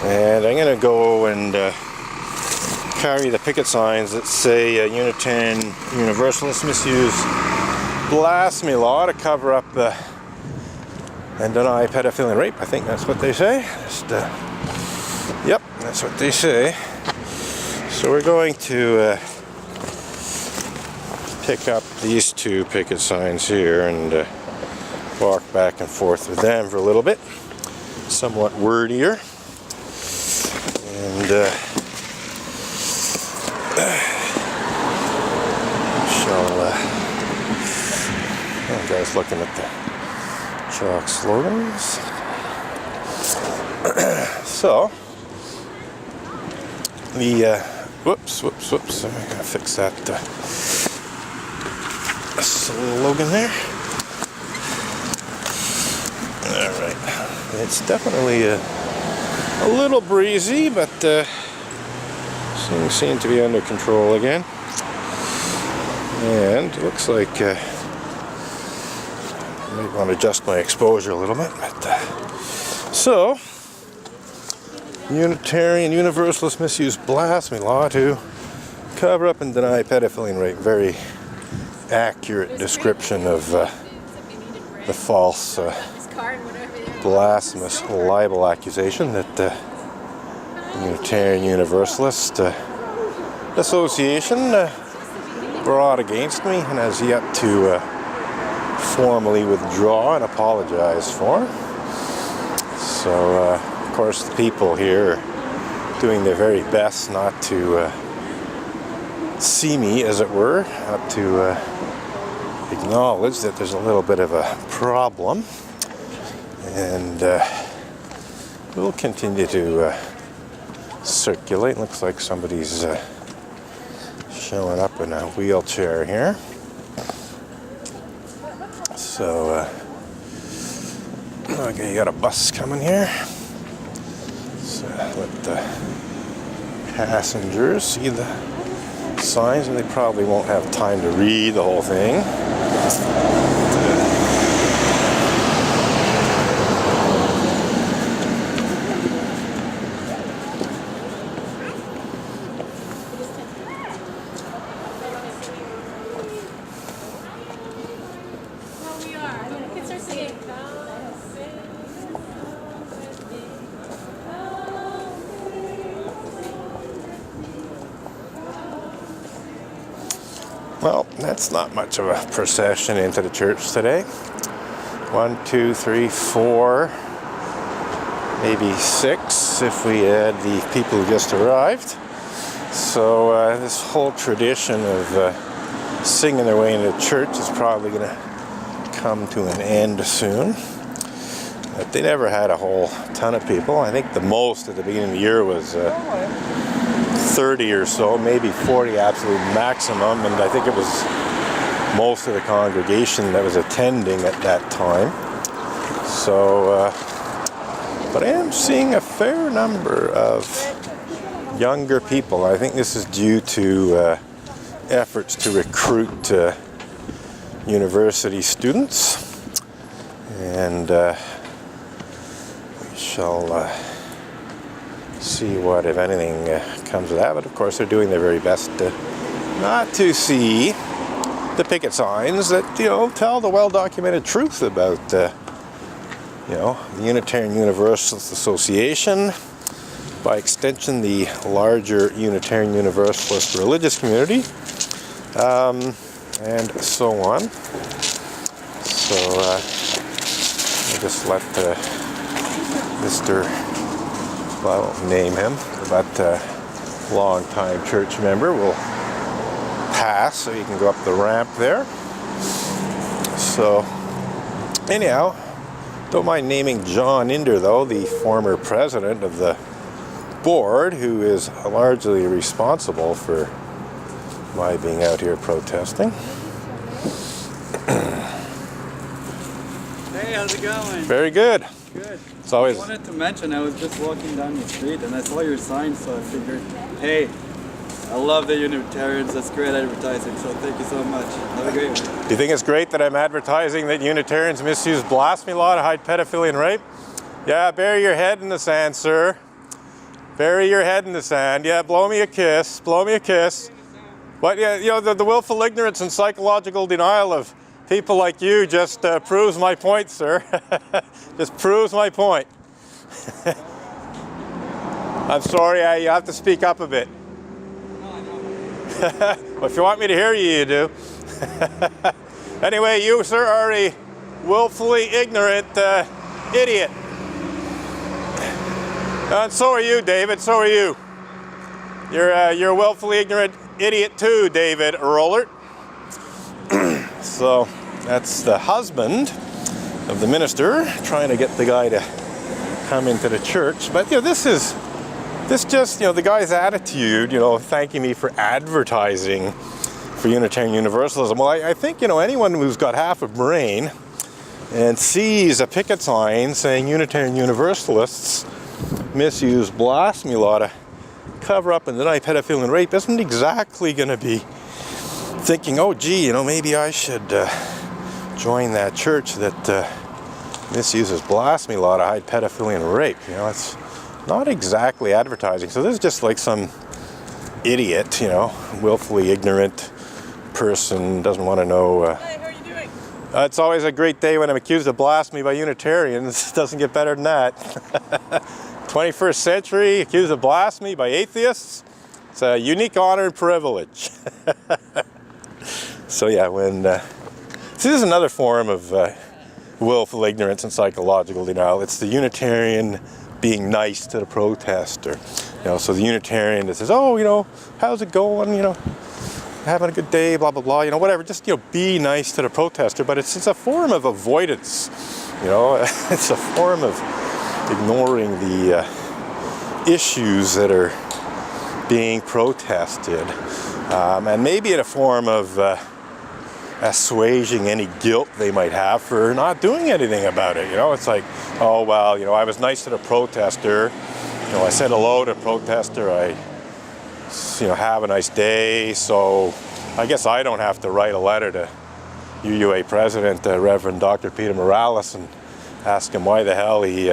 And I'm going to go and carry the picket signs that say Unitarian Universalists misuse blasphemy law to cover up and deny pedophilia and rape. I think that's what they say. Yep, that's what they say. So we're going to pick up these two picket signs here and walk back and forth with them for a little bit. Somewhat wordier. And oh, guys looking at the chalk slogans. So the whoops, I'm gonna fix that slogan there. All right, it's definitely a little breezy, but things seem to be under control again. And it looks like I might want to adjust my exposure a little bit. But, so, Unitarian Universalist misuse blasphemy law to cover up and deny pedophilia and rape. Very accurate description of the false blasphemous libel accusation that the Unitarian Universalist Association brought against me and has yet to formally withdraw and apologize for. So, of course, the people here are doing their very best not to see me, as it were, not to acknowledge that there's a little bit of a problem. And we'll continue to circulate. Looks like somebody's showing up in a wheelchair here. So, okay, you got a bus coming here. So let the passengers see the signs, and they probably won't have time to read the whole thing. Well, that's not much of a procession into the church today. 1, 2, 3, 4, maybe 6 if we add the people who just arrived. So this whole tradition of singing their way into church is probably going to come to an end soon. But they never had a whole ton of people. I think the most at the beginning of the year was 30 or so, maybe 40 absolute maximum, and I think it was most of the congregation that was attending at that time. So, but I am seeing a fair number of younger people. I think this is due to efforts to recruit university students, and we shall see what, if anything, comes of that. But of course, they're doing their very best not to see the picket signs that, tell the well-documented truth about, the Unitarian Universalist Association, by extension, the larger Unitarian Universalist religious community, and so on. So, I'll just let Mr. well, I won't name him, but long-time church member will pass, so you can go up the ramp there. So, anyhow, don't mind naming John Inder, though, the former president of the board, who is largely responsible for my being out here protesting. Hey, how's it going? Very good. Good. It's always... I wanted to mention, I was just walking down the street and I saw your sign, so I figured, hey, I love the Unitarians, that's great advertising, so thank you so much. Have a great one. Do you think it's great that I'm advertising that Unitarians misuse blasphemy law to hide pedophilia and rape? Yeah, bury your head in the sand, sir. Bury your head in the sand. Yeah, blow me a kiss. Blow me a kiss. But yeah, you know, the willful ignorance and psychological denial of people like you just proves my point, sir. Just proves my point. I'm sorry, you have to speak up a bit. Well, if you want me to hear you, you do. Anyway, you, sir, are a willfully ignorant idiot. And so are you, David. So are you. You're a willfully ignorant idiot too, David Rollert. So that's the husband of the minister trying to get the guy to come into the church. But you know, this just, you know, the guy's attitude, you know, thanking me for advertising for Unitarian Universalism. Well, I think, you know, anyone who's got half a brain and sees a picket sign saying Unitarian Universalists misuse blasphemy law to cover up and deny pedophilia and rape isn't exactly going to be thinking, oh, gee, you know, maybe I should join that church that misuses blasphemy law to hide pedophilia and rape. You know, it's not exactly advertising. So this is just like some idiot, you know, willfully ignorant person, doesn't want to know. Hey, how are you doing? It's always a great day when I'm accused of blasphemy by Unitarians. It doesn't get better than that. 21st century, accused of blasphemy by atheists. It's a unique honor and privilege. So yeah, when this is another form of willful ignorance and psychological denial. It's the Unitarian being nice to the protester. You know, so the Unitarian that says, oh, you know, how's it going? You know, having a good day, blah, blah, blah, you know, whatever. Just, you know, be nice to the protester. But it's a form of avoidance, you know. It's a form of ignoring the issues that are being protested. And maybe in a form of assuaging any guilt they might have for not doing anything about it. You know, it's like, oh, well, you know, I was nice to the protester. You know, I said hello to the protester. I, you know, have a nice day. So I guess I don't have to write a letter to UUA President, Reverend Dr. Peter Morales, and ask him why the hell he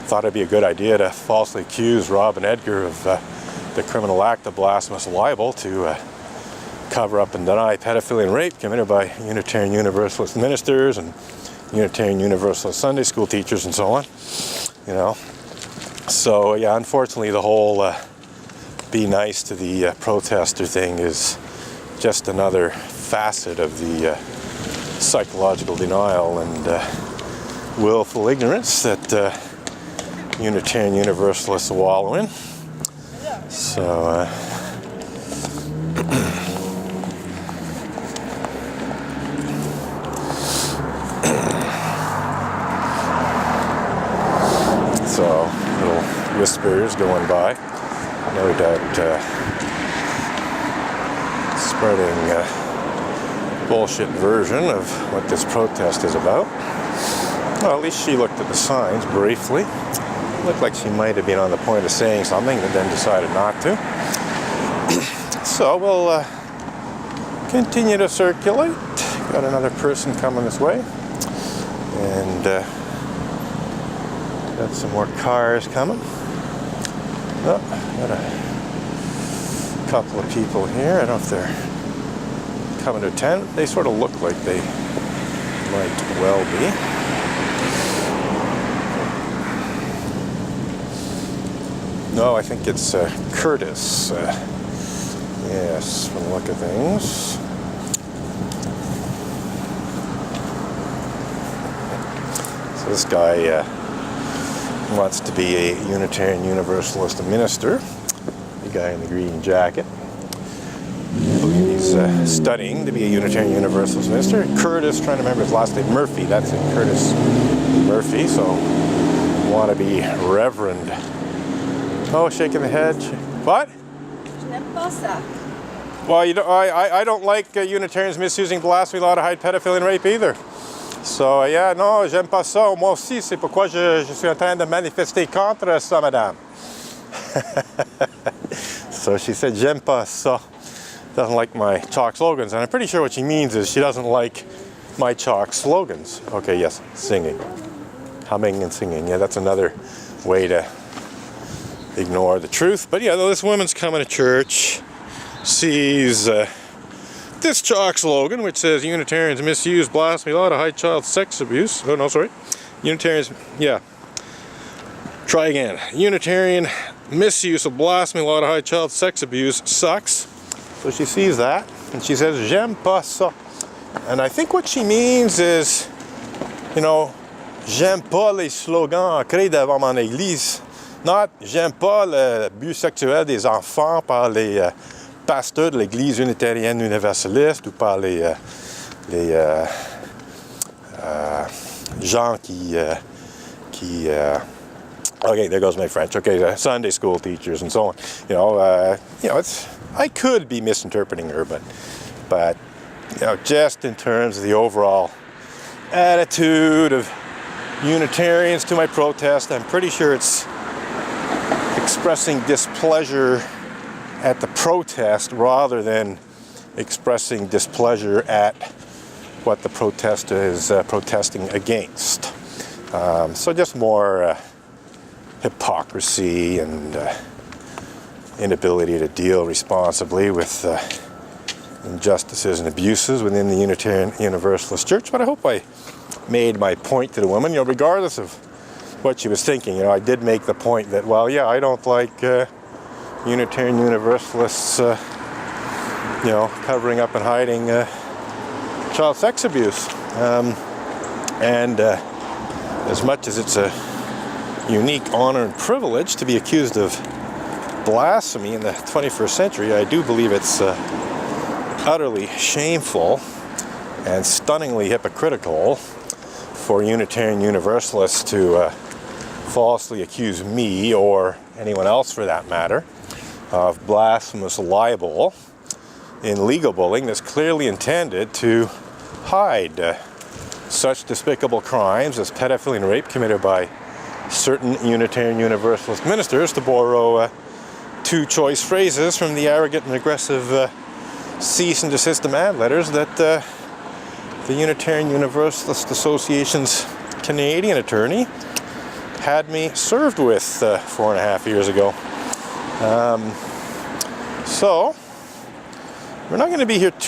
thought it'd be a good idea to falsely accuse Rob and Edgar of the criminal act of blasphemous libel to cover up and deny pedophilia and rape committed by Unitarian Universalist ministers and Unitarian Universalist Sunday school teachers and so on. You know, so yeah, unfortunately, the whole be nice to the protester thing is just another facet of the psychological denial and willful ignorance that Unitarian Universalists wallow in. So so little whispers going by, no doubt spreading a bullshit version of what this protest is about. Well, at least she looked at the signs briefly. Looked like she might have been on the point of saying something and then decided not to. So we'll continue to circulate. Got another person coming this way. And got some more cars coming. Oh, got a couple of people here. I don't know if they're coming to attend. They sort of look like they might well be. No, I think it's Curtis. Yes, from the look of things. So this guy wants to be a Unitarian Universalist minister. The guy in the green jacket. He's studying to be a Unitarian Universalist minister. Curtis, trying to remember his last name, Murphy. That's it, Curtis Murphy. So, want to be Reverend. Oh, shaking the head. What? Well, you know, I don't like Unitarians misusing blasphemy law to hide pedophilia and rape either. So, yeah, non, j'aime pas ça. Moi aussi, c'est pourquoi je suis en train de manifester contre ça, madame. So she said, j'aime pas ça. Doesn't like my chalk slogans. And I'm pretty sure what she means is she doesn't like my chalk slogans. Okay, yes, singing. Humming and singing. Yeah, that's another way to ignore the truth. But yeah, this woman's coming to church, sees this chalk slogan which says Unitarians misuse blasphemy, a lot of high child sex abuse. Oh no, sorry. Unitarians, yeah. Try again. Unitarian misuse of blasphemy, a lot of high child sex abuse sucks. So she sees that and she says, j'aime pas ça. And I think what she means is, you know, j'aime pas les slogans ancrés devant mon église. Not, j'aime pas le but sexuel des enfants par les pasteurs de l'église unitarienne universaliste ou par les gens qui okay, there goes my French. Okay, Sunday school teachers and so on. You know, it's, I could be misinterpreting her, but you know, just in terms of the overall attitude of Unitarians to my protest, I'm pretty sure it's expressing displeasure at the protest rather than expressing displeasure at what the protester is protesting against. So just more hypocrisy and inability to deal responsibly with injustices and abuses within the Unitarian Universalist Church. But I hope I made my point to the woman, you know, regardless of what she was thinking. You know, I did make the point that, well, yeah, I don't like Unitarian Universalists, you know, covering up and hiding child sex abuse. And as much as it's a unique honor and privilege to be accused of blasphemy in the 21st century, I do believe it's utterly shameful and stunningly hypocritical for Unitarian Universalists to falsely accuse me, or anyone else for that matter, of blasphemous libel in legal bullying that's clearly intended to hide such despicable crimes as pedophilia and rape committed by certain Unitarian Universalist ministers, to borrow two choice phrases from the arrogant and aggressive cease and desist demand letters that the Unitarian Universalist Association's Canadian attorney had me served with 4.5 years ago. So we're not going to be here too